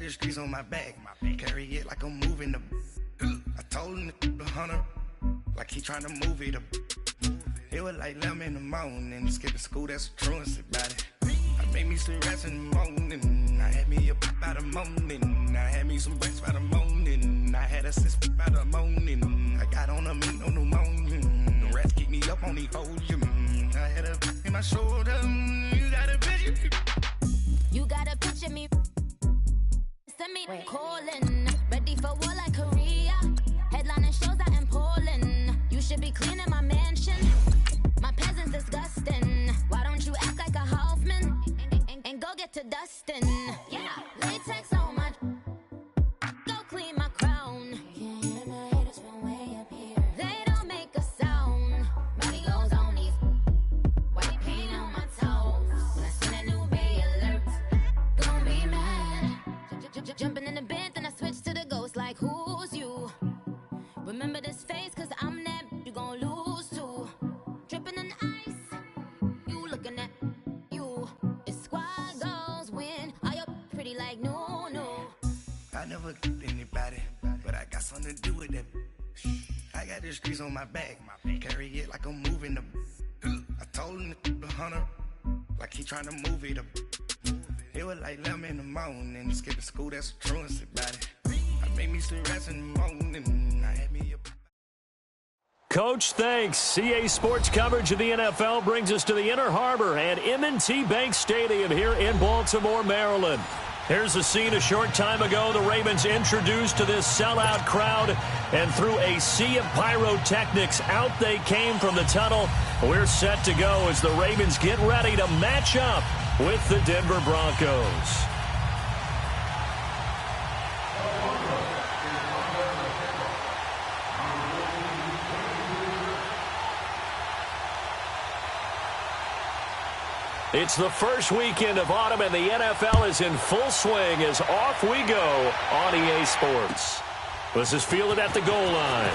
the streets on my back. Carry it like I'm moving the. I told him to the hunter, like he trying to move it up. It was like 11 in the morning. Skipping school, that's a truancy about it. I made me some rest in the morning. I had me a pop by the morning. I had me some breaks by the morning. I had a sis by the morning. I got on a meat on the morning. The rats keep me up on the podium. I had a in my shoulder. You got a picture. You got a picture me. Send me calling. Ready for war like Korea. Headlining shows out in Poland. You should be cleaning my mansion. My peasants disgusting. Why don't you act like a Hoffman and go get to dustin'? Yeah, latex on my. Go clean my crown. Can't hear my haters from way up here. They don't make a sound. Body goes on these. White paint on my toes. When I seen a new Bay alert, gon' be mad. Jumping in the bed, then I switch to the ghost like who's you? Remember this face, cause I'm that you gon' lose to. Dripping in ice, you looking at you. It's squad goals win. Are you pretty like no? I never get anybody, but I got something to do with that. I got the streets on my back. Carry it like I'm moving the. I told him to the hunter, like he trying to move it up. It was like 11 in the morning. Skipping school, that's a truancy about it. I made me some rest in the morning. I had me a. Coach, thanks. CA Sports coverage of the NFL brings us to the Inner Harbor and M&T Bank Stadium here in Baltimore, Maryland. Here's the scene a short time ago. The Ravens introduced to this sellout crowd, and through a sea of pyrotechnics, out they came from the tunnel. We're set to go as the Ravens get ready to match up with the Denver Broncos. It's the first weekend of autumn, and the NFL is in full swing as off we go on EA Sports. This is fielded at the goal line.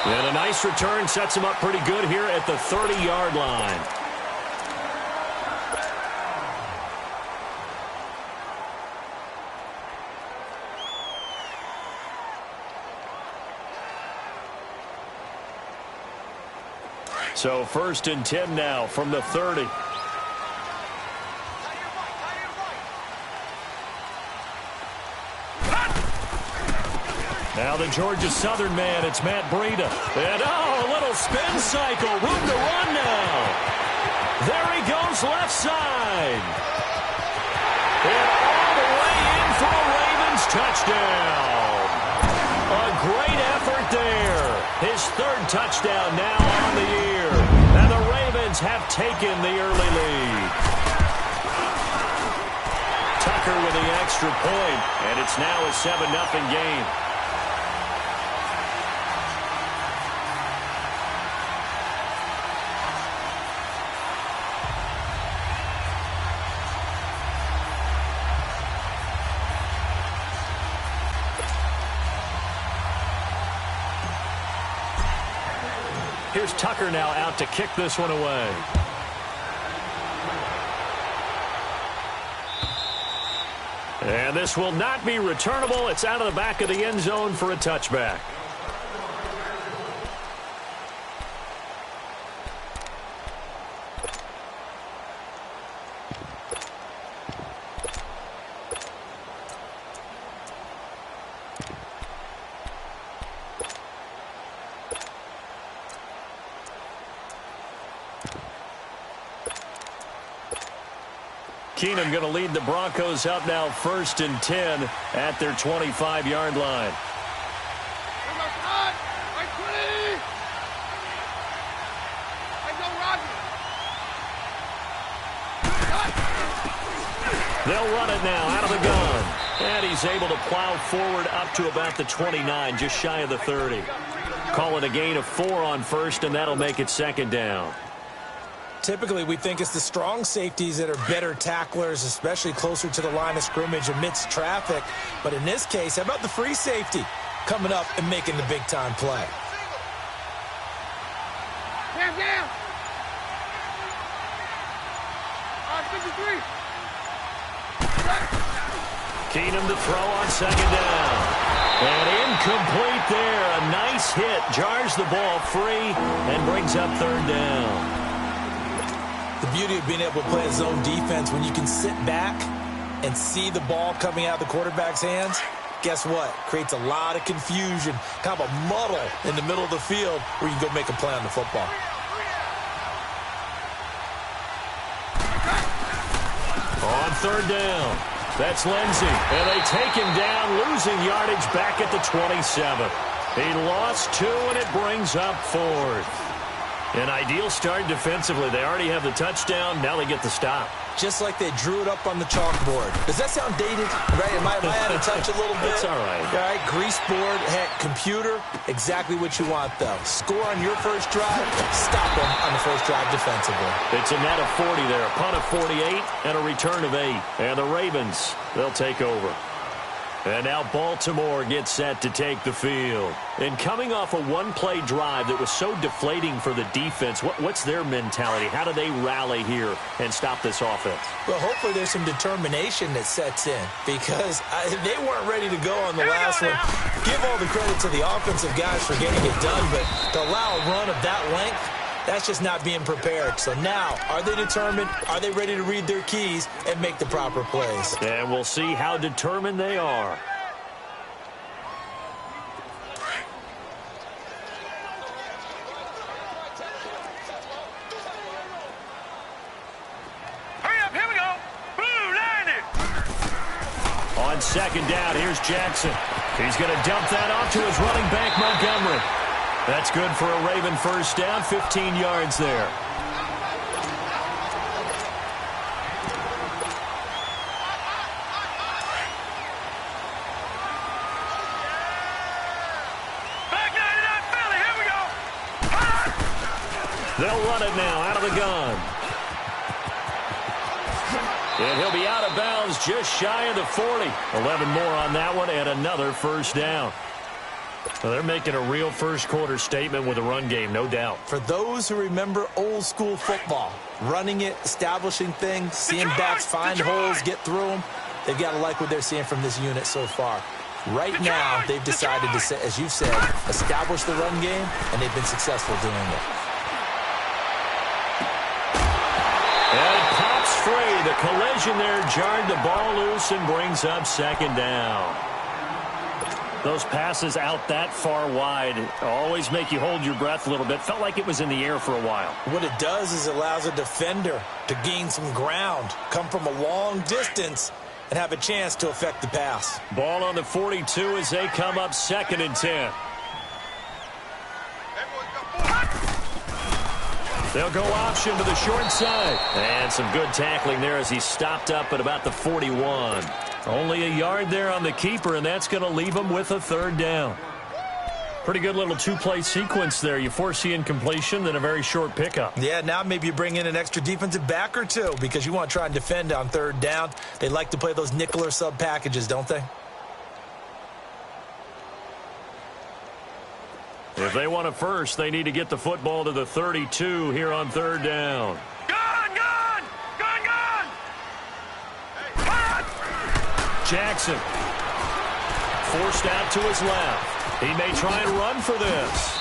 And a nice return sets him up pretty good here at the 30-yard line. So 1st and 10 now from the 30. Now the Georgia Southern man, it's Matt Breida. And a little spin cycle, room to run now. There he goes left side. And all the way in for a Ravens touchdown. A great effort there. His 3rd touchdown now on the year. And the Ravens have taken the early lead. Tucker with the extra point, and it's now a 7-0 game. Here's Tucker now out to kick this one away. And this will not be returnable. It's out of the back of the end zone for a touchback. Keenum going to lead the Broncos up now 1st and 10 at their 25-yard line. They'll run it now out of the gun. And he's able to plow forward up to about the 29, just shy of the 30. Call it a gain of 4 on 1st, and that'll make it 2nd down. Typically, we think it's the strong safeties that are better tacklers, especially closer to the line of scrimmage amidst traffic. But in this case, how about the free safety coming up and making the big-time play? Down. Keenum to throw on second down. And incomplete there. A nice hit. Jars the ball free and brings up third down. The beauty of being able to play a zone defense when you can sit back and see the ball coming out of the quarterback's hands, guess what? Creates a lot of confusion, kind of a muddle in the middle of the field where you can go make a play on the football. On third down, that's Lindsey. And they take him down, losing yardage back at the 27. He lost 2, and it brings up fourth. An ideal start defensively. They already have the touchdown. Now they get the stop. Just like they drew it up on the chalkboard. Does that sound dated? Right? Am I out of touch a little bit? It's all right. All right, grease board, heck, computer, exactly what you want, though. Score on your first drive, stop them on the first drive defensively. It's a net of 40 there, a punt of 48, and a return of 8. And the Ravens, they'll take over. And now Baltimore gets set to take the field. And coming off a one-play drive that was so deflating for the defense, what's their mentality? How do they rally here and stop this offense? Well, hopefully there's some determination that sets in because they weren't ready to go on the last one. Give all the credit to the offensive guys for getting it done, but to allow a run of that length, that's just not being prepared. So now, are they determined? Are they ready to read their keys and make the proper plays? And we'll see how determined they are. Hurry up, here we go. Blue line it. On second down, here's Jackson. He's going to dump that off to his running back, Montgomery. That's good for a Raven first down, 15 yards there. Back 99 Philly, here we go. They'll run it now out of the gun. And he'll be out of bounds just shy of the 40. 11 more on that one and another first down. Well, they're making a real first-quarter statement with a run game, no doubt. For those who remember old-school football, running it, establishing things, seeing backs find holes, get through them, they've got to like what they're seeing from this unit so far. Right now, they've decided to, as you've said, establish the run game, and they've been successful doing it. And it pops free. The collision there jarred the ball loose and brings up second down. Those passes out that far wide always make you hold your breath a little bit. Felt like it was in the air for a while. What it does is it allows a defender to gain some ground, come from a long distance, and have a chance to affect the pass. Ball on the 42 as they come up 2nd and 10. They'll go option to the short side. And some good tackling there as he stopped up at about the 41. Only a yard there on the keeper, and that's going to leave him with a third down. Pretty good little two-play sequence there. You force the incompletion, then a very short pickup. Yeah, now maybe you bring in an extra defensive back or two because you want to try and defend on third down. They like to play those nickel or sub packages, don't they? If they want a first, they need to get the football to the 32 here on third down. Jackson forced out to his left. He may try and run for this.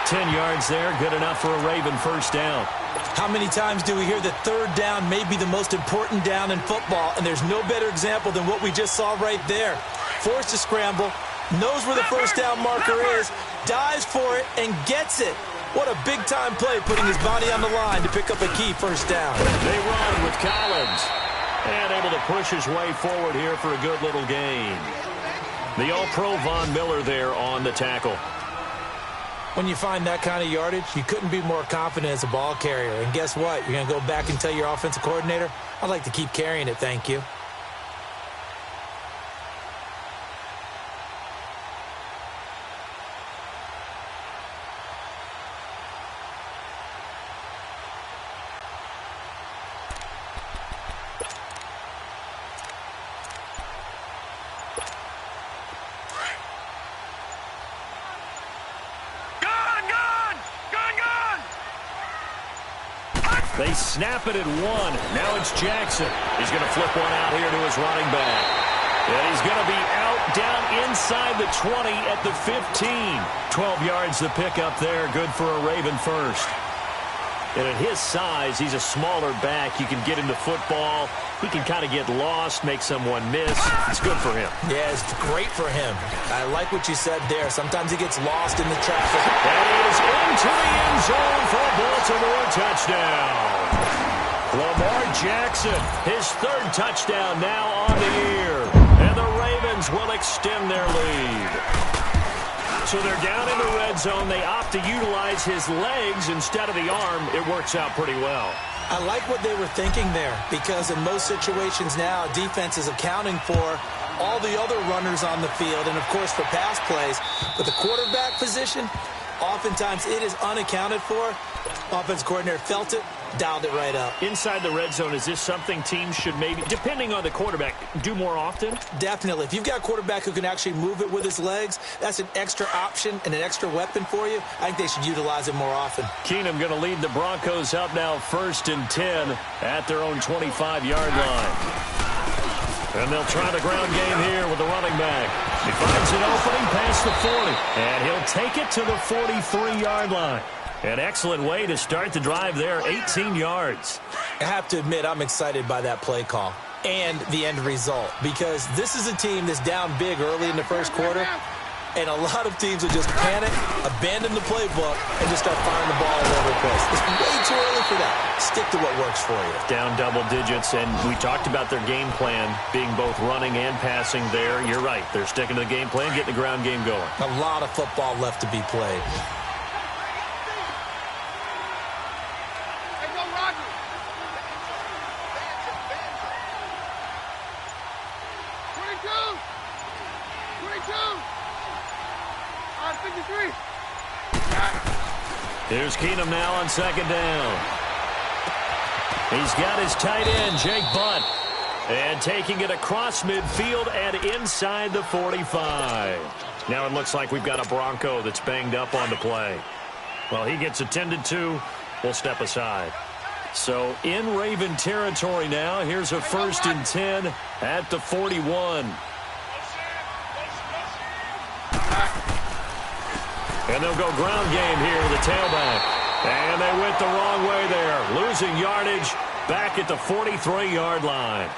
10 yards there, good enough for a Raven first down. How many times do we hear that third down may be the most important down in football, and there's no better example than what we just saw right there. Forced to scramble, knows where the first down marker is, dives for it, and gets it. What a big-time play, putting his body on the line to pick up a key first down. They run with Collins. And able to push his way forward here for a good little gain. The All-Pro Von Miller there on the tackle. When you find that kind of yardage, you couldn't be more confident as a ball carrier. And guess what? You're going to go back and tell your offensive coordinator, I'd like to keep carrying it, thank you. They snap it at 1. Now it's Jackson. He's going to flip one out here to his running back. And he's going to be out down inside the 20 at the 15. 12 yards to pick up there. Good for a Raven first. And at his size, he's a smaller back. You can get into football. He can kind of get lost, make someone miss. It's good for him. Yeah, it's great for him. I like what you said there. Sometimes he gets lost in the traffic. And he is into the end zone for a Baltimore touchdown. Lamar Jackson, his 3rd touchdown now on the year. And the Ravens will extend their lead. So they're down in the red zone. They opt to utilize his legs instead of the arm. It works out pretty well. I like what they were thinking there, because in most situations now, defense is accounting for all the other runners on the field and, of course, for pass plays. But the quarterback position, oftentimes it is unaccounted for. Offense coordinator felt it, dialed it right up. Inside the red zone, is this something teams should maybe, depending on the quarterback, do more often? Definitely. If you've got a quarterback who can actually move it with his legs, that's an extra option and an extra weapon for you. I think they should utilize it more often. Keenum going to lead the Broncos up now 1st and 10 at their own 25-yard line. And they'll try the ground game here with the running back. He finds an opening past the 40, and he'll take it to the 43-yard line. An excellent way to start the drive there, 18 yards. I have to admit, I'm excited by that play call and the end result, because this is a team that's down big early in the first quarter, and a lot of teams will just panic, abandon the playbook, and just start firing the ball all over the place. It's way too early for that. Stick to what works for you. Down double digits, and we talked about their game plan being both running and passing there. You're right. They're sticking to the game plan, getting the ground game going. A lot of football left to be played. Here's Keenum now on 2nd down. He's got his tight end, Jake Butt. And taking it across midfield and inside the 45. Now it looks like we've got a Bronco that's banged up on the play. Well, he gets attended to. We'll step aside. So in Raven territory now. Here's a 1st and 10 at the 41. And they'll go ground game here to the tailback. And they went the wrong way there. Losing yardage back at the 43-yard line.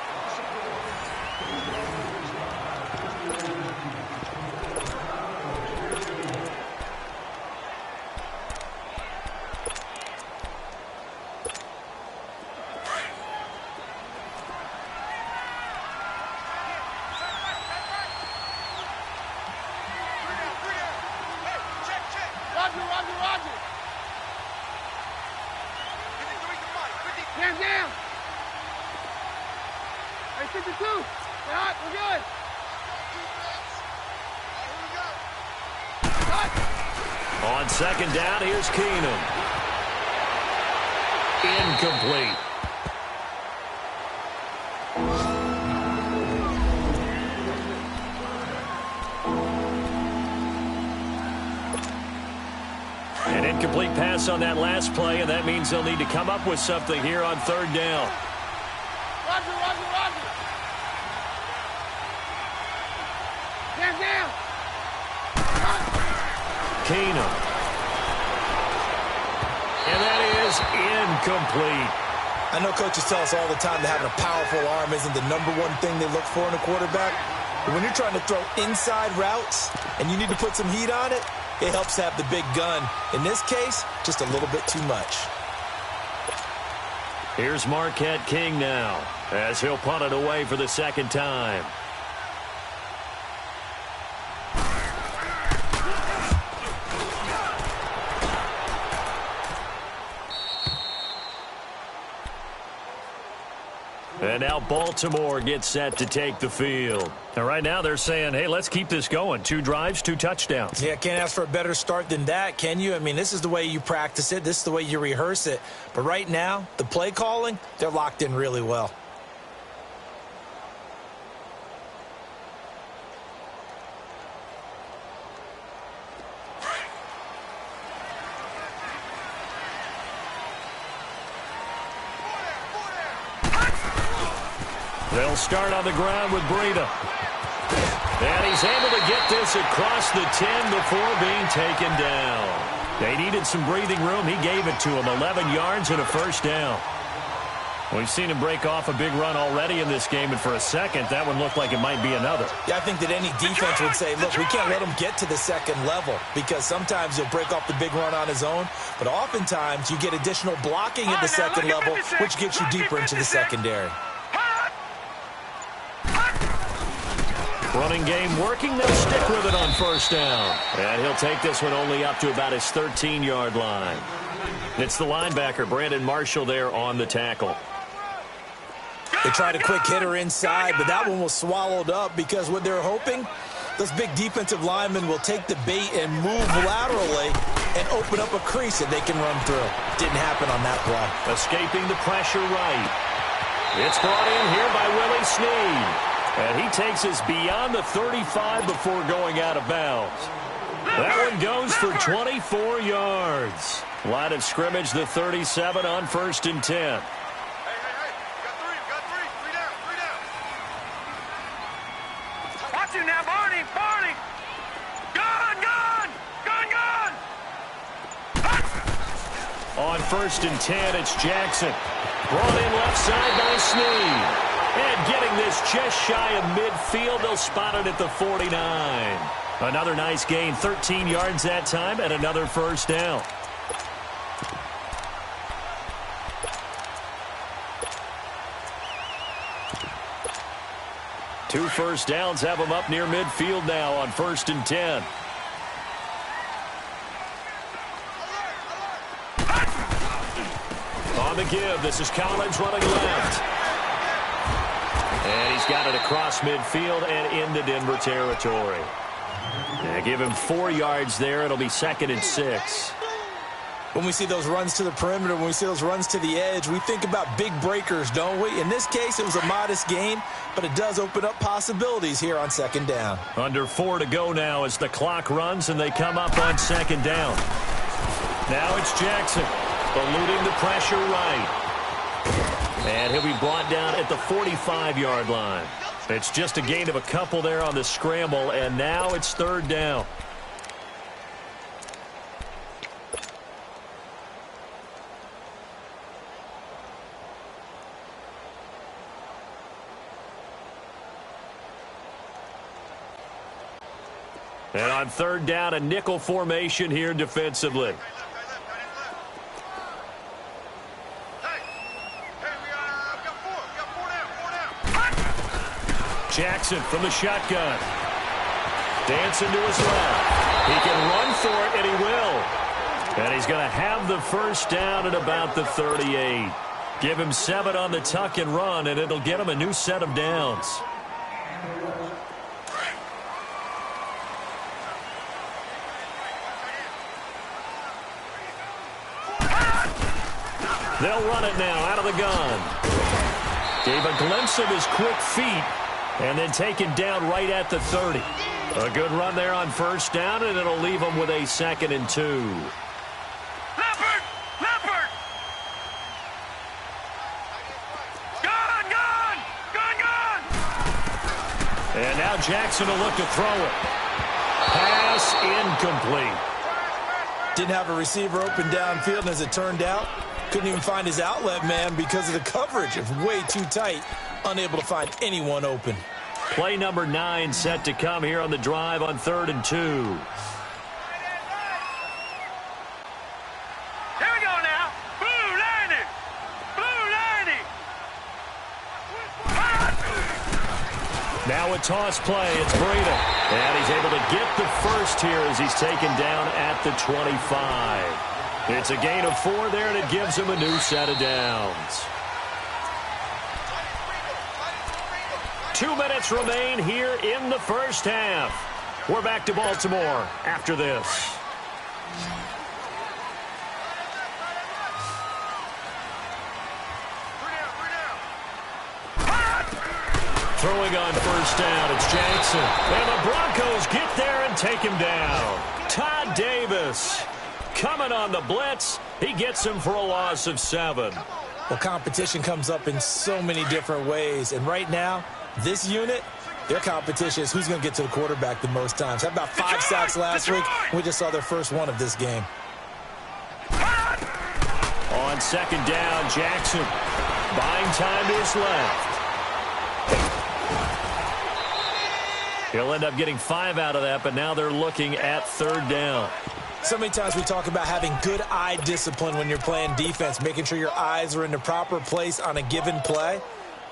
On 2nd down, here's Keenum. Incomplete. An incomplete pass on that last play, and that means they'll need to come up with something here on 3rd down. Roger. Down. Keenum. And that is incomplete. I know coaches tell us all the time that having a powerful arm isn't the #1 thing they look for in a quarterback. But when you're trying to throw inside routes and you need to put some heat on it, it helps to have the big gun. In this case, just a little bit too much. Here's Marquette King now as he'll punt it away for the 2nd time. And now Baltimore gets set to take the field. And right now they're saying, hey, let's keep this going. 2 drives, 2 touchdowns. Yeah, can't ask for a better start than that, can you? I mean, this is the way you practice it. This is the way you rehearse it. But right now, the play calling, they're locked in really well. They'll start on the ground with Breida. And he's able to get this across the 10 before being taken down. They needed some breathing room. He gave it to him. 11 yards and a first down. We've seen him break off a big run already in this game, and for a second, that one looked like it might be another. Yeah, I think that any defense would say, look, we can't let him get to the second level, because sometimes he'll break off the big run on his own, but oftentimes you get additional blocking at the second level, which gets you deeper into the secondary. Running game working. They'll stick with it on first down. And he'll take this one only up to about his 13-yard line. It's the linebacker, Brandon Marshall, there on the tackle. They tried a quick hitter inside, but that one was swallowed up because what they're hoping, those big defensive linemen will take the bait and move laterally and open up a crease that they can run through. Didn't happen on that play. Escaping the pressure right. It's brought in here by Willie Snead. And he takes us beyond the 35 before going out of bounds. That one goes for 24 yards. Line of scrimmage, the 37 on 1st and 10. Watch him now, Barney! Gun! On 1st and 10, it's Jackson. Brought in left side by Snead. And getting this just shy of midfield, they'll spot it at the 49. Another nice gain, 13 yards that time, and another first down. Two first downs have them up near midfield now on 1st and 10. On the give, this is Collins running left. And he's got it across midfield and into Denver territory. Yeah, give him 4 yards there. It'll be 2nd and 6. When we see those runs to the perimeter, when we see those runs to the edge, we think about big breakers, don't we? In this case, it was a modest gain, but it does open up possibilities here on 2nd down. Under 4 to go now as the clock runs and they come up on 2nd down. Now it's Jackson eluding the pressure right. And he'll be brought down at the 45-yard line. It's just a gain of a couple there on the scramble, and now it's 3rd down. And on 3rd down, a nickel formation here defensively. Jackson from the shotgun. Dancing to his left. He can run for it, and he will. And he's going to have the first down at about the 38. Give him 7 on the tuck and run, and it'll get him a new set of downs. They'll run it now out of the gun. Gave a glimpse of his quick feet. And then taken down right at the 30. A good run there on 1st down, and it'll leave them with a 2nd and 2. Leopard! Gun! And now Jackson will look to throw it. Pass incomplete. Didn't have a receiver open downfield, and as it turned out, couldn't even find his outlet man because of the coverage. It was way too tight. Unable to find anyone open. Play number 9 set to come here on the drive on 3rd and 2. Here we go now. Blue landing. Now a toss play. It's Breida. And he's able to get the first here as he's taken down at the 25. It's a gain of 4 there, and it gives him a new set of downs. 2 minutes remain here in the first half. We're back to Baltimore after this. Throwing on 1st down, it's Jackson. And the Broncos get there and take him down. Todd Davis coming on the blitz. He gets him for a loss of 7. Well, competition comes up in so many different ways. And right now, this unit, their competition is who's going to get to the quarterback the most times. How about 5 sacks last week? We just saw their first one of this game. On second down, Jackson. Buying time is left. He'll end up getting 5 out of that, but now they're looking at third down. So many times we talk about having good eye discipline when you're playing defense, making sure your eyes are in the proper place on a given play.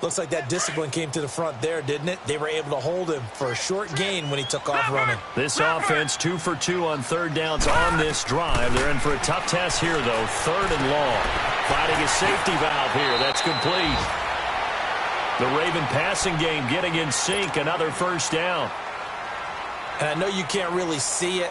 Looks like that discipline came to the front there, didn't it? They were able to hold him for a short gain when he took off running. This offense 2 for 2 on third downs on this drive. They're in for a tough test here, though. Third and long. Finding a safety valve here. That's complete. The Raven passing game getting in sync. Another first down. And I know you can't really see it,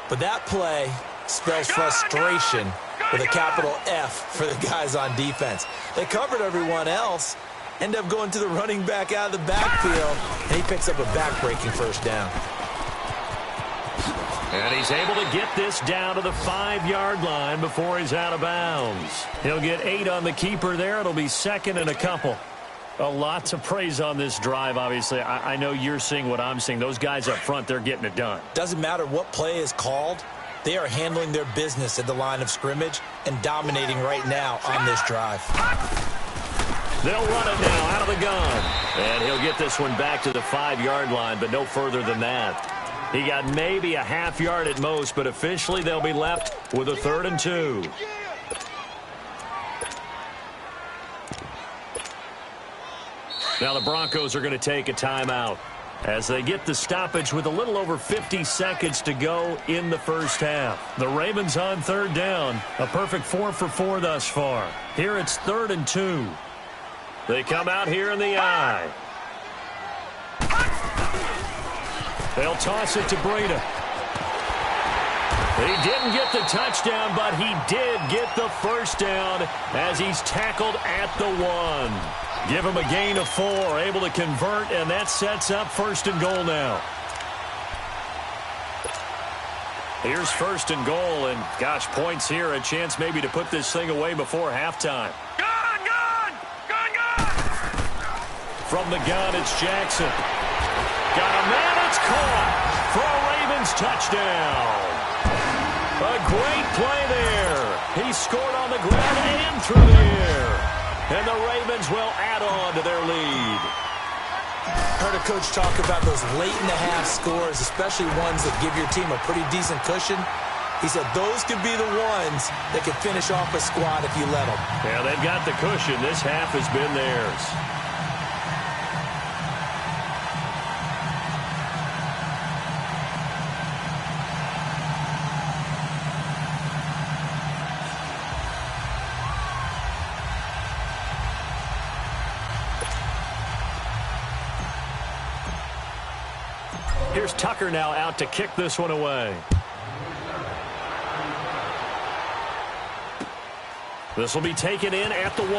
but that play spells frustration with a capital F for the guys on defense. They covered everyone else, end up going to the running back out of the backfield, and he picks up a back-breaking first down. And he's able to get this down to the 5-yard line before he's out of bounds. He'll get 8 on the keeper there. It'll be second and a couple. A lot to praise on this drive, obviously. I know you're seeing what I'm seeing. Those guys up front, they're getting it done. Doesn't matter what play is called. They are handling their business at the line of scrimmage and dominating right now on this drive. They'll run it now out of the gun. And he'll get this one back to the 5-yard line, but no further than that. He got maybe a half yard at most, but officially they'll be left with a 3rd and 2. Now the Broncos are going to take a timeout as they get the stoppage with a little over 50 seconds to go in the first half. The Ravens on third down. A perfect 4 for 4 thus far. Here it's 3rd and 2. They come out here in the eye. They'll toss it to Breida. He didn't get the touchdown, but he did get the first down as he's tackled at the 1. Give him a gain of 4, able to convert, and that sets up 1st and goal now. Here's 1st and goal, and gosh, points here, a chance maybe to put this thing away before halftime. Gun, gun! Gun, gun! From the gun, it's Jackson. Got a man, it's caught for a Ravens touchdown. A great play there. He scored on the ground and through the air. And the Ravens will add on to their lead. Heard a coach talk about those late-in-the-half scores, especially ones that give your team a pretty decent cushion. He said those could be the ones that could finish off a squad if you let them. Yeah, they've got the cushion. This half has been theirs. Here's Tucker now out to kick this one away. This will be taken in at the 1.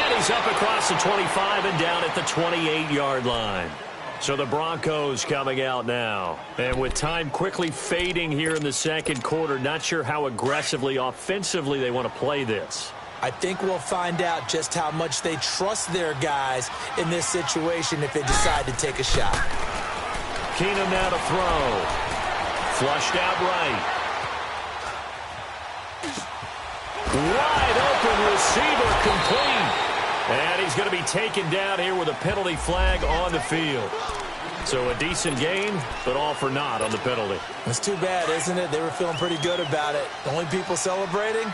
And he's up across the 25 and down at the 28-yard line. So the Broncos coming out now. And with time quickly fading here in the second quarter, not sure how aggressively, offensively they want to play this. I think we'll find out just how much they trust their guys in this situation if they decide to take a shot. Keenum now to throw. Flushed out right. Wide open receiver complete. And he's going to be taken down here with a penalty flag on the field. So a decent game, but all for naught on the penalty. It's too bad, isn't it? They were feeling pretty good about it. The only people celebrating?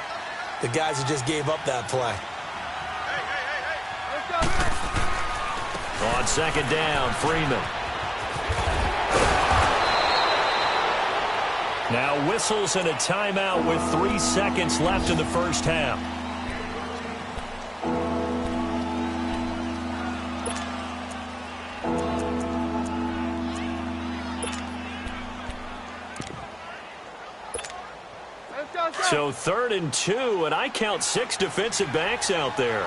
The guys who just gave up that play. On second down, Freeman. Now whistles and a timeout with 3 seconds left in the first half. So 3rd and 2, and I count 6 defensive backs out there.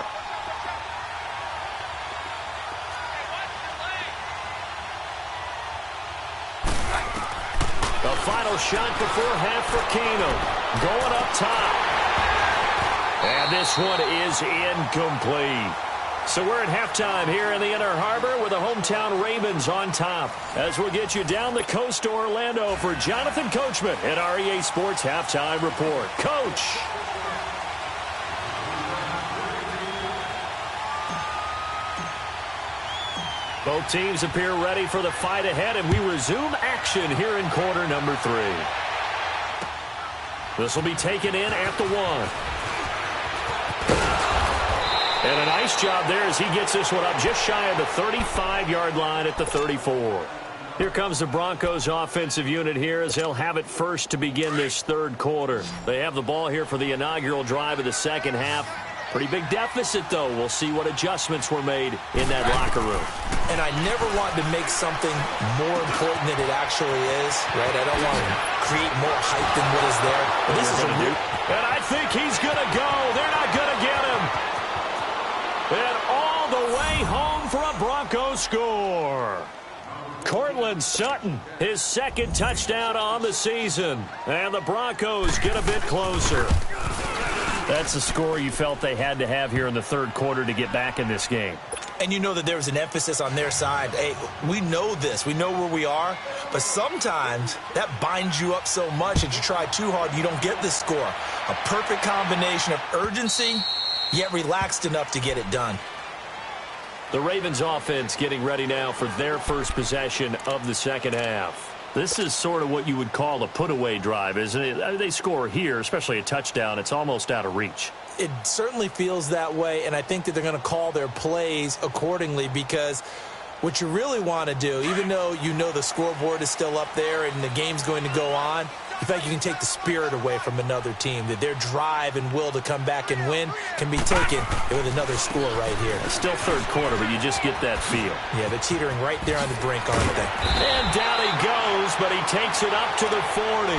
The final shot before half for Keenum. Going up top. And this one is incomplete. So we're at halftime here in the Inner Harbor with the hometown Ravens on top. As we'll get you down the coast to Orlando for Jonathan Coachman at our EA Sports Halftime Report. Coach. Both teams appear ready for the fight ahead, and we resume action here in quarter number 3. This will be taken in at the 1. And a nice job there as he gets this one up just shy of the 35-yard line at the 34. Here comes the Broncos offensive unit here as they'll have it first to begin this third quarter. They have the ball here for the inaugural drive of the second half. Pretty big deficit, though. We'll see what adjustments were made in that locker room. And I never want to make something more important than it actually is, right? I don't want to create more hype than what is there. But this is a new. And I think he's going to go. They're not going to get him. And all the way home for a Broncos score. Cortland Sutton, his second touchdown on the season. And the Broncos get a bit closer. That's the score you felt they had to have here in the third quarter to get back in this game. And you know that there was an emphasis on their side. Hey, we know this. We know where we are. But sometimes that binds you up so much that you try too hard, you don't get this score. A perfect combination of urgency, yet relaxed enough to get it done. The Ravens offense getting ready now for their first possession of the second half. This is sort of what you would call a put-away drive, isn't it? They score here, especially a touchdown. It's almost out of reach. It certainly feels that way, and I think that they're going to call their plays accordingly because what you really want to do, even though you know the scoreboard is still up there and the game's going to go on, in fact, you can take the spirit away from another team, that their drive and will to come back and win can be taken with another score right here. It's still third quarter, but you just get that feel. Yeah, they're teetering right there on the brink, aren't they? And down he goes, but he takes it up to the 40.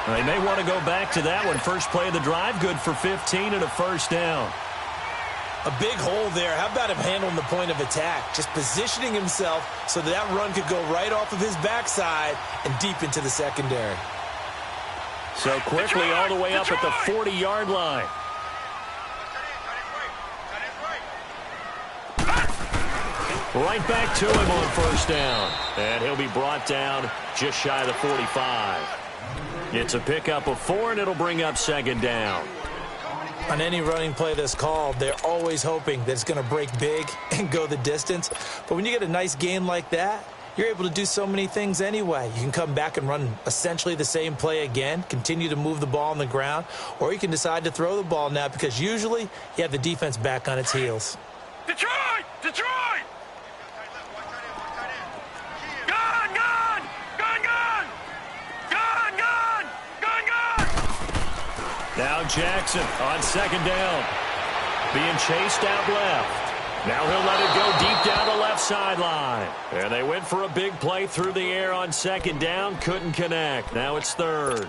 They may want to go back to that one. First play of the drive, good for 15 and a first down. A big hole there. How about him handling the point of attack? Just positioning himself so that run could go right off of his backside and deep into the secondary. So quickly all the way up at the 40-yard line. Right back to him on first down. And he'll be brought down just shy of the 45. It's a pickup of 4, and it'll bring up second down. On any running play that's called, they're always hoping that it's going to break big and go the distance. But when you get a nice gain like that, you're able to do so many things anyway. You can come back and run essentially the same play again, continue to move the ball on the ground, or you can decide to throw the ball now because usually you have the defense back on its heels. Detroit! Detroit! Gone! Gone! Gone! Gone! Gone! Gone! Gone! Gone! Now Jackson on second down. Being chased out left. Now he'll let it go deep down the left sideline. And they went for a big play through the air on second down. Couldn't connect. Now it's third.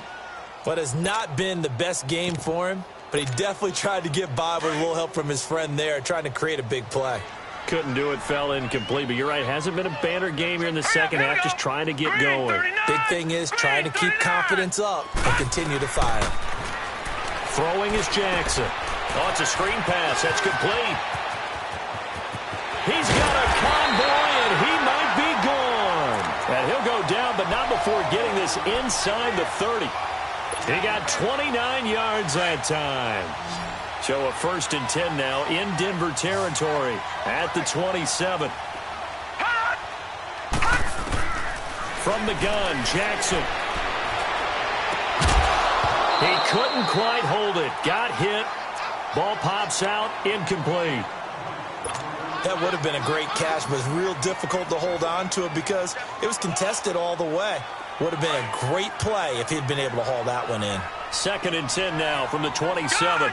What has not been the best game for him, but he definitely tried to get by with a little help from his friend there, trying to create a big play. Couldn't do it, fell incomplete. But you're right, hasn't been a banner game here in the second half, just trying to get going. Big thing is trying to keep confidence up and continue to fire. Throwing is Jackson. Oh, it's a screen pass. That's complete. He's got a convoy, and he might be gone. And he'll go down, but not before getting this inside the 30. He got 29 yards that time. So a 1st and 10 now in Denver territory at the 27. From the gun, Jackson. He couldn't quite hold it. Got hit. Ball pops out, incomplete. That would have been a great catch, but it's real difficult to hold on to it because it was contested all the way. Would have been a great play if he'd been able to haul that one in. 2nd and 10 now from the 27.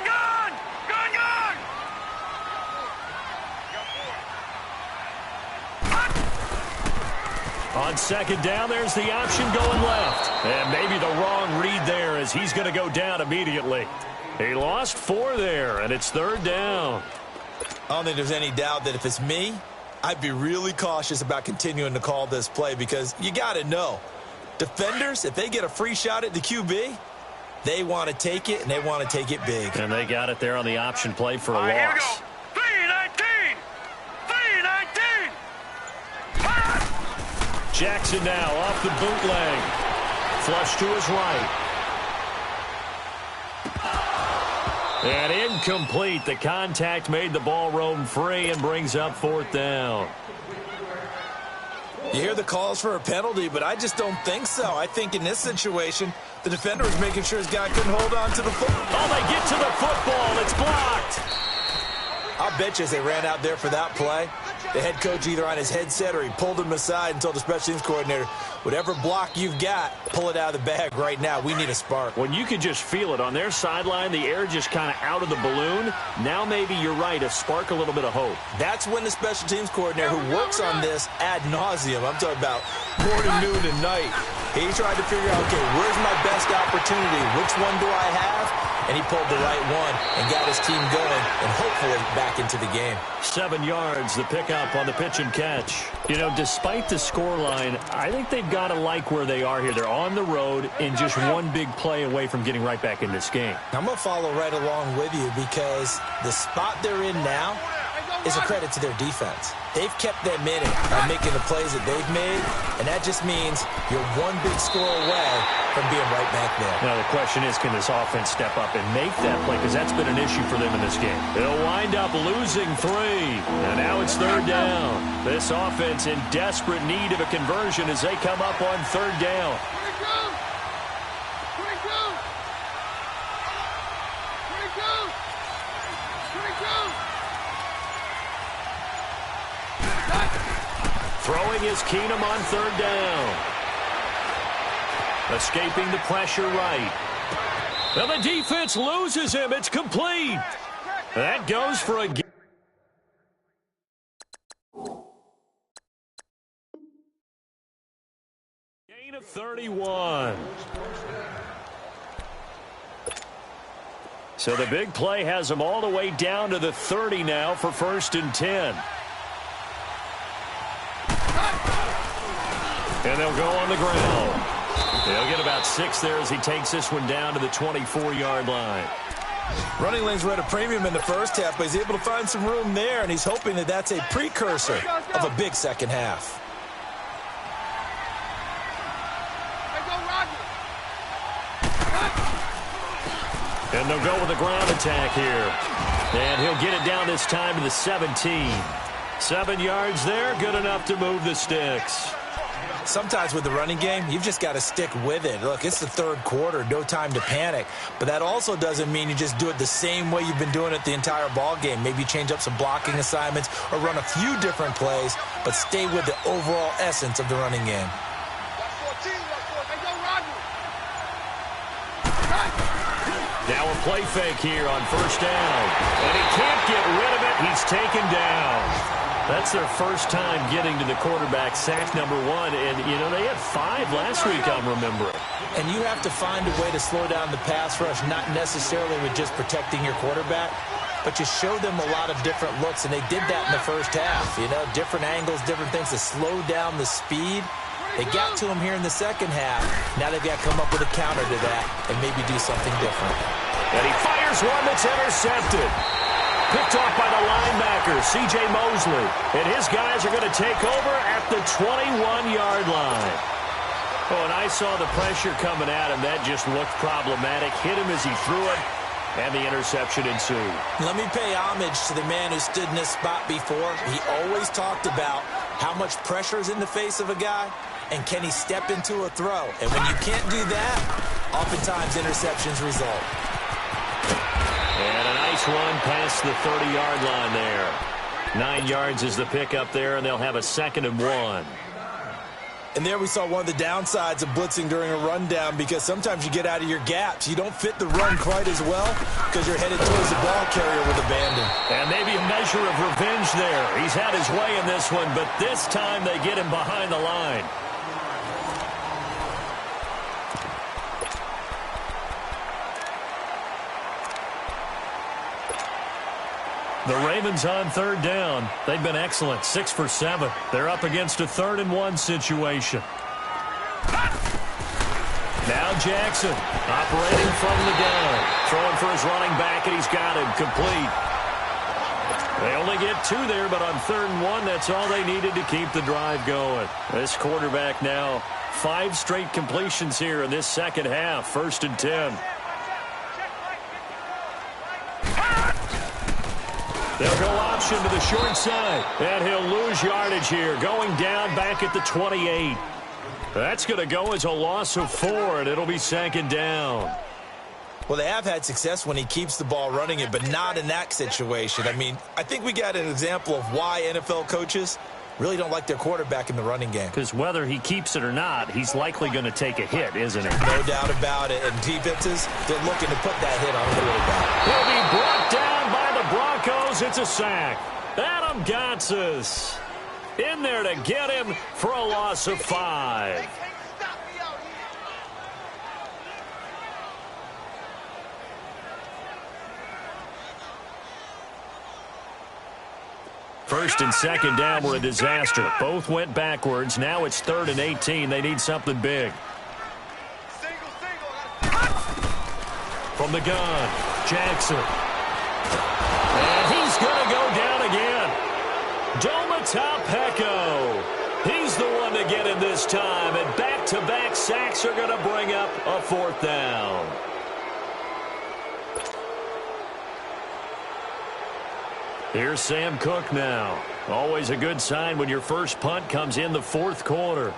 On second down, there's the option going left. And maybe the wrong read there as he's going to go down immediately. He lost 4 there, and it's 3rd down. I don't think there's any doubt that if it's me, I'd be really cautious about continuing to call this play because you got to know, defenders, if they get a free shot at the QB, They want to take it, and they want to take it big. And they got it there on the option play for a All right, here we loss. go. 319! 319! Jackson now off the bootleg. Flush to his right. And incomplete. The contact made the ball roam free and brings up 4th down. You hear the calls for a penalty, but I just don't think so. I think in this situation, the defender was making sure his guy couldn't hold on to the football. Oh, they get to the football. It's blocked. I'll bet you as they ran out there for that play, the head coach either on his headset or he pulled him aside and told the special teams coordinator, whatever block you've got, pull it out of the bag right now. We need a spark. When you could just feel it on their sideline, the air just kind of out of the balloon. Now maybe you're right, a spark, a little bit of hope. That's when the special teams coordinator who works on this ad nauseum, I'm talking about morning, noon, and night, he tried to figure out, okay, where's my best opportunity? Which one do I have? And he pulled the right one and got his team going and hopefully back into the game. 7 yards, the pickup on the pitch and catch. You know, despite the scoreline, I think they've got to like where they are here. They're on the road and just one big play away from getting right back in this game. I'm going to follow right along with you because the spot they're in now is a credit to their defense. They've kept them in it by making the plays that they've made, and that just means you're one big score away from being right back there. Now, the question is, can this offense step up and make that play? Because that's been an issue for them in this game. They'll wind up losing 3, and now it's 3rd down. This offense in desperate need of a conversion as they come up on 3rd down. Throwing is Keenum on 3rd down. Escaping the pressure right. Well, the defense loses him. It's complete. That goes for a gain of 31. So the big play has them all the way down to the 30 now for 1st and 10. And they'll go on the ground. They'll get about 6 there as he takes this one down to the 24-yard line. Running lanes were at a premium in the first half, but he's able to find some room there, and he's hoping that that's a precursor of a big second half. And they'll go with the ground attack here. And he'll get it down this time to the 17. 7 yards there, good enough to move the sticks. Sometimes with the running game, you've just got to stick with it. Look, it's the 3rd quarter, no time to panic. But that also doesn't mean you just do it the same way you've been doing it the entire ball game. Maybe change up some blocking assignments or run a few different plays, but stay with the overall essence of the running game. Now a play fake here on 1st down. And he can't get rid of it. He's taken down. That's their first time getting to the quarterback, sack number 1. And, you know, they had 5 last week, I'm remembering. And you have to find a way to slow down the pass rush, not necessarily with just protecting your quarterback, but you show them a lot of different looks, and they did that in the first half. You know, different angles, different things to slow down the speed. They got to him here in the second half. Now they've got to come up with a counter to that and maybe do something different. And he fires one that's intercepted. Picked off by the linebacker, C.J. Mosley. And his guys are going to take over at the 21-yard line. Oh, and I saw the pressure coming at him. That just looked problematic. Hit him as he threw it, and the interception ensued. Let me pay homage to the man who stood in this spot before. He always talked about how much pressure is in the face of a guy, and can he step into a throw? And when you can't do that, oftentimes interceptions result. And a nice run past the 30-yard line there. 9 yards is the pickup there, and they'll have a 2nd and 1. And there we saw one of the downsides of blitzing during a rundown, because sometimes you get out of your gaps. You don't fit the run quite as well because you're headed towards the ball carrier with abandon. And maybe a measure of revenge there. He's had his way in this one, but this time they get him behind the line. The Ravens on 3rd down. They've been excellent, 6 for 7. They're up against a 3rd and 1 situation. Now Jackson operating from the gun. Throwing for his running back, and he's got him complete. They only get 2 there, but on 3rd and 1, that's all they needed to keep the drive going. This quarterback now 5 straight completions here in this second half. 1st and 10. They'll go option to the short side, and he'll lose yardage here, going down back at the 28. That's going to go as a loss of 4, and it'll be 2nd down. Well, they have had success when he keeps the ball running it, but not in that situation. I mean, I think we got an example of why NFL coaches really don't like their quarterback in the running game. Because whether he keeps it or not, he's likely going to take a hit, isn't he? No doubt about it. And defenses, they're looking to put that hit on the quarterback. He'll be brought down by the Broncos. It's a sack. Adam Gotsis in there to get him for a loss of 5. First and 2nd down were a disaster. Both went backwards. Now it's 3rd and 18. They need something big. From the gun, Jackson. And he's going to go down again. Domata-Peko. He's the one to get him this time. And back-to-back sacks are going to bring up a 4th down. Here's Sam Cook now. Always a good sign when your first punt comes in the 4th quarter.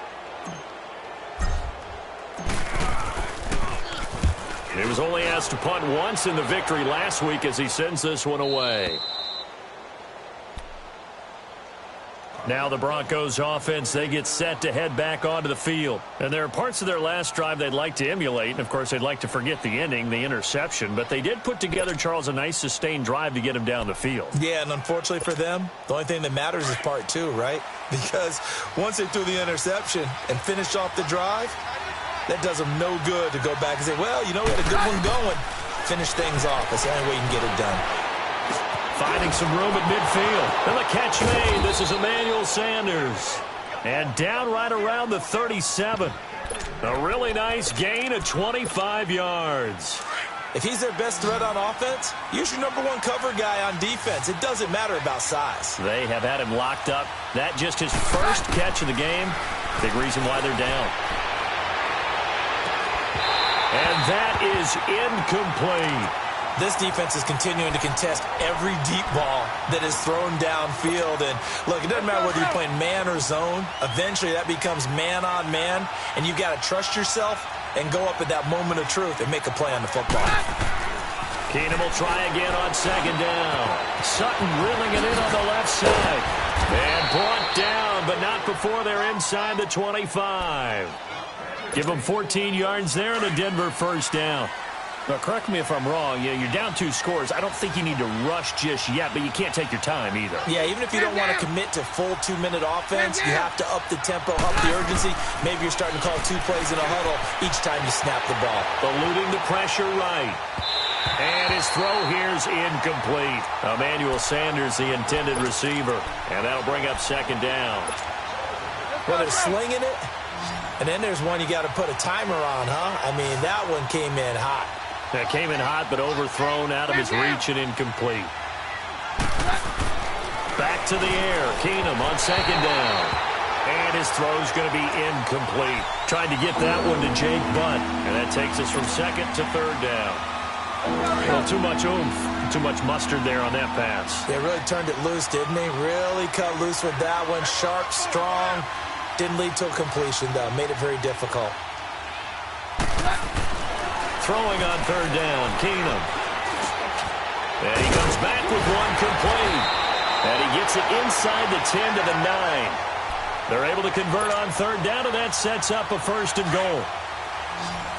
He was only asked to punt once in the victory last week as he sends this one away. Now the Broncos offense, they get set to head back onto the field. And there are parts of their last drive they'd like to emulate. And, of course, they'd like to forget the ending, the interception. But they did put together, Charles, a nice sustained drive to get him down the field. Yeah, and unfortunately for them, the only thing that matters is part 2, right? Because once they threw the interception and finished off the drive, that does them no good to go back and say, well, you know, we had a good one going. Finish things off. That's the only way you can get it done. Finding some room at midfield. And the catch made. This is Emmanuel Sanders. And down right around the 37. A really nice gain of 25 yards. If he's their best threat on offense, use your #1 cover guy on defense. It doesn't matter about size. They have had him locked up. That just his first catch of the game. Big reason why they're down. And that is incomplete. This defense is continuing to contest every deep ball that is thrown downfield. And, look, it doesn't matter whether you're playing man or zone. Eventually, that becomes man-on-man, and you've got to trust yourself and go up at that moment of truth and make a play on the football. Keenum will try again on 2nd down. Sutton reeling it in on the left side. And brought down, but not before they're inside the 25. Give them 14 yards there and a Denver 1st down. Now, correct me if I'm wrong. You're down 2 scores. I don't think you need to rush just yet, but you can't take your time either. Yeah, even if you don't want to commit to full 2-minute offense, you have to up the tempo, up the urgency. Maybe you're starting to call 2 plays in a huddle each time you snap the ball. Eluding the pressure right. And his throw here's incomplete. Emmanuel Sanders, the intended receiver. And that'll bring up 2nd down. Well, they're slinging it. And then there's one you got to put a timer on, huh? I mean, that one came in hot. That came in hot, but overthrown out of his reach and incomplete. Back to the air. Keenum on 2nd down. And his throw's going to be incomplete. Tried to get that one to Jake Butt. And that takes us from 2nd to 3rd down. Well, too much oomph. Too much mustard there on that pass. They really turned it loose, didn't they? Really cut loose with that one. Sharp, strong. Didn't lead to a completion, though. Made it very difficult. Throwing on 3rd down, Keenum. And he comes back with one complete. And he gets it inside the 10 to the 9. They're able to convert on 3rd down, and that sets up a 1st and goal.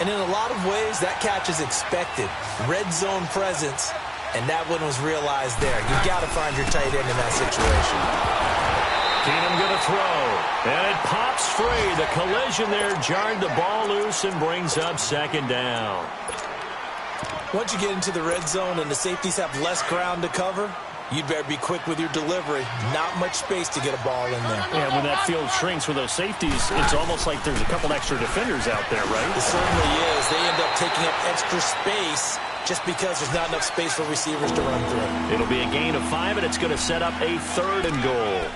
And in a lot of ways, that catch is expected. Red zone presence, and that one was realized there. You've got to find your tight end in that situation. Keenum going to throw, and it pops free. The collision there jarred the ball loose and brings up 2nd down. Once you get into the red zone and the safeties have less ground to cover, you'd better be quick with your delivery. Not much space to get a ball in there. Yeah, when that field shrinks with those safeties, it's almost like there's a couple extra defenders out there, right? It certainly is. They end up taking up extra space just because there's not enough space for receivers to run through. It'll be a gain of 5, and it's going to set up a 3rd and goal.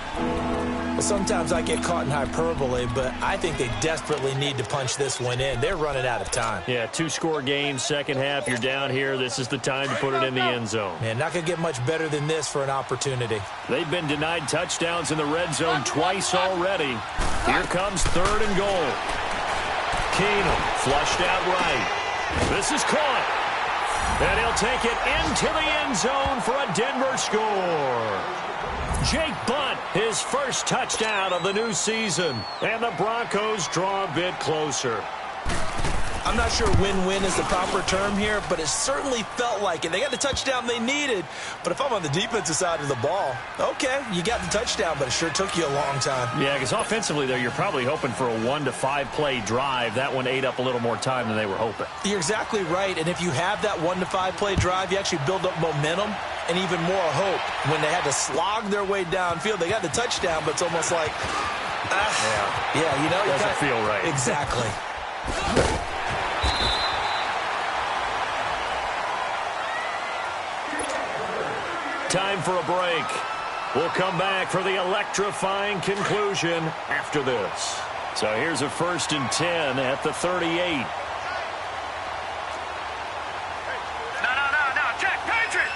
Well, sometimes I get caught in hyperbole, but I think they desperately need to punch this one in. They're running out of time. Yeah, 2-score game, second half. You're down here. This is the time to put it in the end zone. Man, not going to get much better than this for an opportunity. They've been denied touchdowns in the red zone twice already. Here comes 3rd and goal. Keenum flushed out right. This is caught. And he'll take it into the end zone for a Denver score. Jake Bunt, his first touchdown of the new season. And the Broncos draw a bit closer. I'm not sure win-win is the proper term here, but it certainly felt like it. They got the touchdown they needed, but if I'm on the defensive side of the ball, okay, you got the touchdown, but it sure took you a long time. Yeah, because offensively, there, you're probably hoping for a 1 to 5 play drive. That one ate up a little more time than they were hoping. You're exactly right, and if you have that 1 to 5 play drive, you actually build up momentum and even more hope. When they had to slog their way downfield, they got the touchdown, but it's almost like, yeah, you know, doesn't feel right. Exactly. Time for a break. We'll come back for the electrifying conclusion after this. So here's a 1st and 10 at the 38. No. Check. Patriot.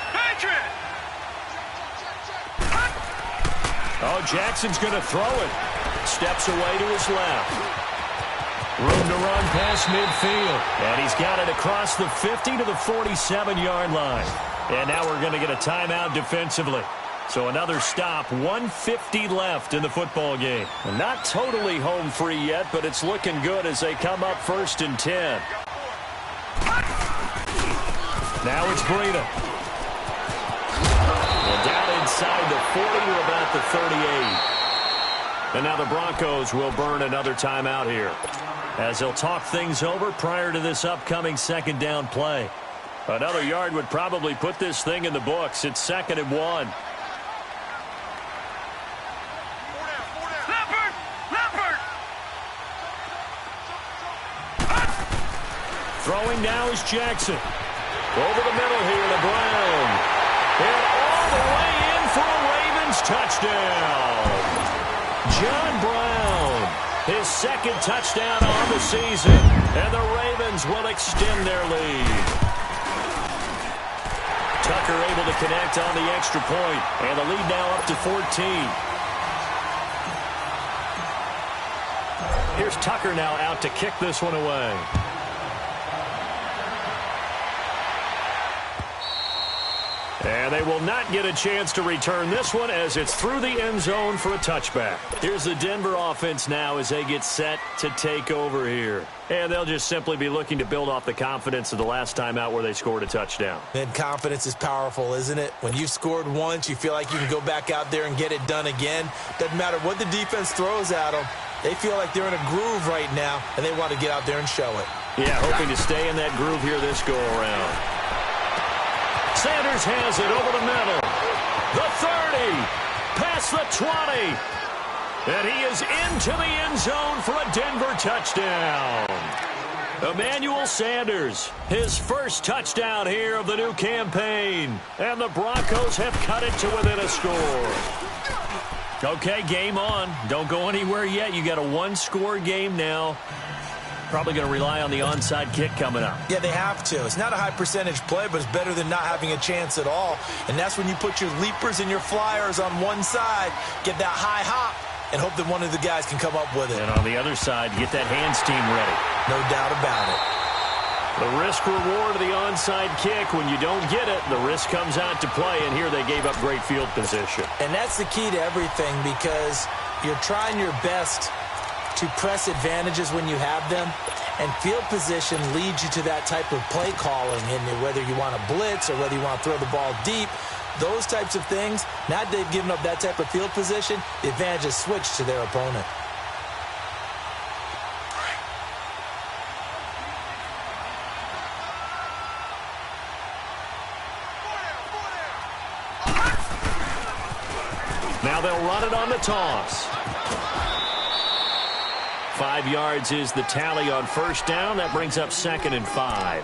Oh, Jackson's going to throw it. Steps away to his left. Room to run past midfield. And he's got it across the 50 to the 47-yard line. And now we're going to get a timeout defensively. So another stop, 1:50 left in the football game. And not totally home free yet, but it's looking good as they come up 1st and 10. Now it's Breida. And down inside the 40 to about the 38. And now the Broncos will burn another timeout here, as they'll talk things over prior to this upcoming 2nd down play. Another yard would probably put this thing in the books. It's 2nd and 1. Leopard! Throwing now is Jackson. Over the middle here to Brown. And all the way in for a Ravens touchdown. John Brown, his 2nd touchdown on the season. And the Ravens will extend their lead. Tucker able to connect on the extra point, and the lead now up to 14. Here's Tucker now out to kick this one away. And they will not get a chance to return this one as it's through the end zone for a touchback. Here's the Denver offense now as they get set to take over here. And they'll just simply be looking to build off the confidence of the last time out where they scored a touchdown. And confidence is powerful, isn't it? When you've scored once, you feel like you can go back out there and get it done again. Doesn't matter what the defense throws at them. They feel like they're in a groove right now, and they want to get out there and show it. Yeah, hoping to stay in that groove here this go-around. Sanders has it over the middle. The 30. Past the 20. And he is into the end zone for a Denver touchdown. Emmanuel Sanders, his first touchdown here of the new campaign. And the Broncos have cut it to within a score. Okay, game on. Don't go anywhere yet. You got a 1-score game now. Probably going to rely on the onside kick coming up. Yeah, they have to. It's not a high percentage play, but it's better than not having a chance at all. And that's when you put your leapers and your flyers on one side, get that high hop, and hope that one of the guys can come up with it. And on the other side, get that hands team ready. No doubt about it. The risk-reward of the onside kick, when you don't get it, the risk comes out to play, and here they gave up great field position. And that's the key to everything, because you're trying your best to press advantages when you have them, and field position leads you to that type of play calling. And whether you want to blitz or whether you want to throw the ball deep, those types of things, now that they've given up that type of field position, the advantage is switched to their opponent. Now they'll run it on the toss. 5 yards is the tally on first down. That brings up 2nd and 5.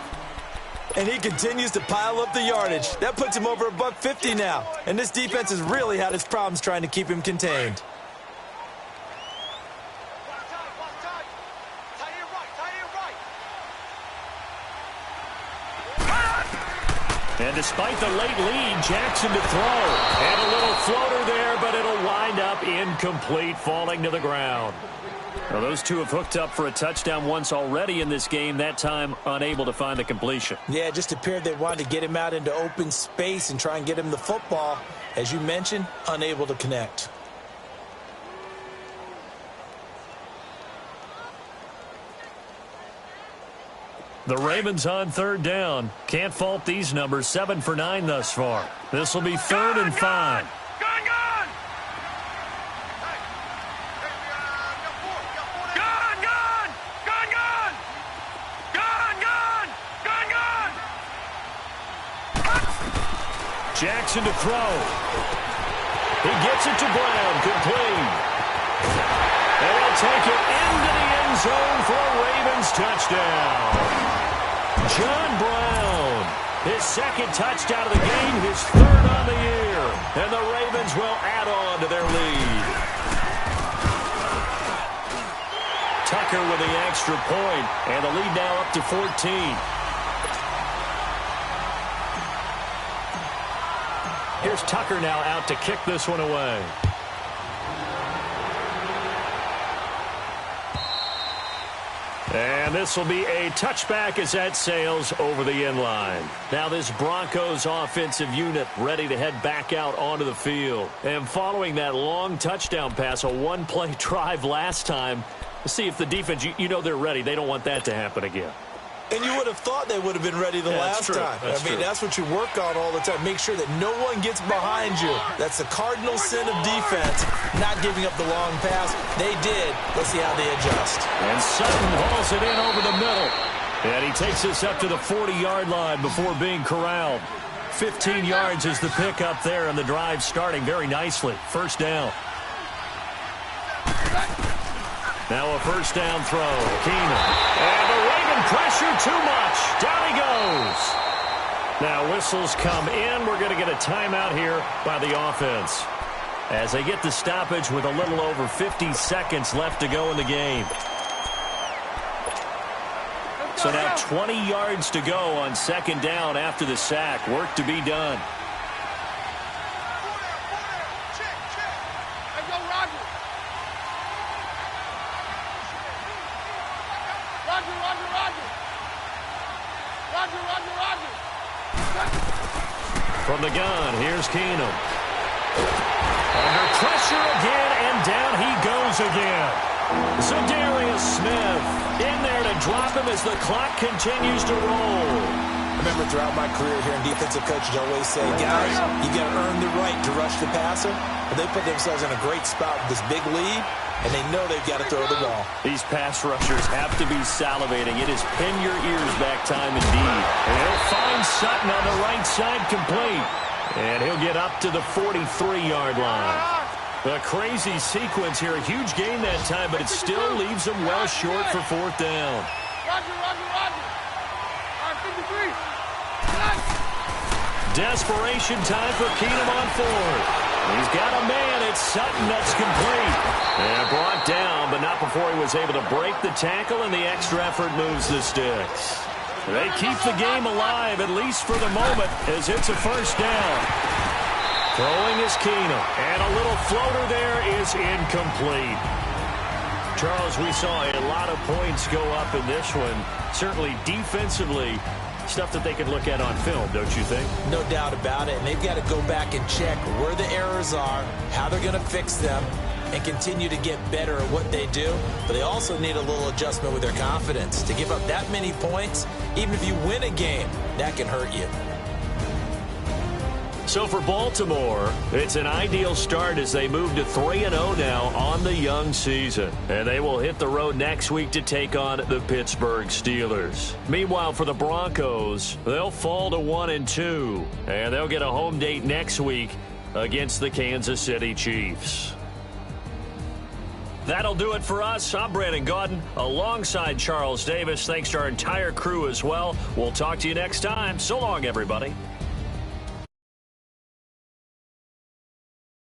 And he continues to pile up the yardage. That puts him over $150 now. And this defense has really had its problems trying to keep him contained. And despite the late lead, Jackson to throw. And a little floater there, but it'll wind up incomplete, falling to the ground. Well, those two have hooked up for a touchdown once already in this game, that time unable to find the completion. Yeah, it just appeared they wanted to get him out into open space and try and get him the football. As you mentioned, unable to connect. The Ravens on 3rd down. Can't fault these numbers. 7 for 9 thus far. This will be 3rd and 5. Jackson to throw. He gets it to Brown, complete. And he'll take it into the end zone for a Ravens touchdown. John Brown, his 2nd touchdown of the game, his 3rd on the year. And the Ravens will add on to their lead. Tucker with the extra point, and the lead now up to 14. Here's Tucker now out to kick this one away. And this will be a touchback as that sails over the end line. Now this Broncos offensive unit ready to head back out onto the field. And following that long touchdown pass, a one-play drive last time, let's see if the defense, you know they're ready. They don't want that to happen again. And you would have thought they would have been ready the last time. That's what you work on all the time. Make sure that no one gets behind you. That's the cardinal sin of defense, not giving up the long pass. They did. Let's see how they adjust. And Sutton hauls it in over the middle. And he takes us up to the 40-yard line before being corralled. 15 yards is the pickup there, and the drive starting very nicely. First down. Now a first down throw. Keenum. And the Raven pressure too much. Down he goes. Now whistles come in. We're going to get a timeout here by the offense, as they get the stoppage with a little over 50 seconds left to go in the game. So now 20 yards to go on 2nd down after the sack. Work to be done. From the gun, here's Keenum. Under pressure again, and down he goes again. So Darius Smith in there to drop him as the clock continues to roll. I remember throughout my career hearing defensive coaches always say, guys, you got to earn the right to rush the passer. But they put themselves in a great spot with this big lead, and they know they've got to throw the ball. These pass rushers have to be salivating. It is pin your ears back time indeed. And he'll find Sutton on the right side complete. And he'll get up to the 43-yard line. A crazy sequence here. A huge gain that time, but it still leaves them well short for 4th down. Desperation time for Keenum on 4th. He's got a man. It's Sutton that's complete. And brought down, but not before he was able to break the tackle, and the extra effort moves the sticks. They keep the game alive, at least for the moment, as it's a first down. Throwing is Keenum, and a little floater there is incomplete. Charles, we saw a lot of points go up in this one. Certainly defensively, stuff that they can look at on film, don't you think? No doubt about it, and they've got to go back and check where the errors are, how they're going to fix them, and continue to get better at what they do. But they also need a little adjustment with their confidence. To give up that many points, even if you win a game, that can hurt you. So for Baltimore, it's an ideal start as they move to 3-0 now on the young season. And they will hit the road next week to take on the Pittsburgh Steelers. Meanwhile, for the Broncos, they'll fall to 1-2. And they'll get a home date next week against the Kansas City Chiefs. That'll do it for us. I'm Brandon Gaudin alongside Charles Davis. Thanks to our entire crew as well. We'll talk to you next time. So long, everybody.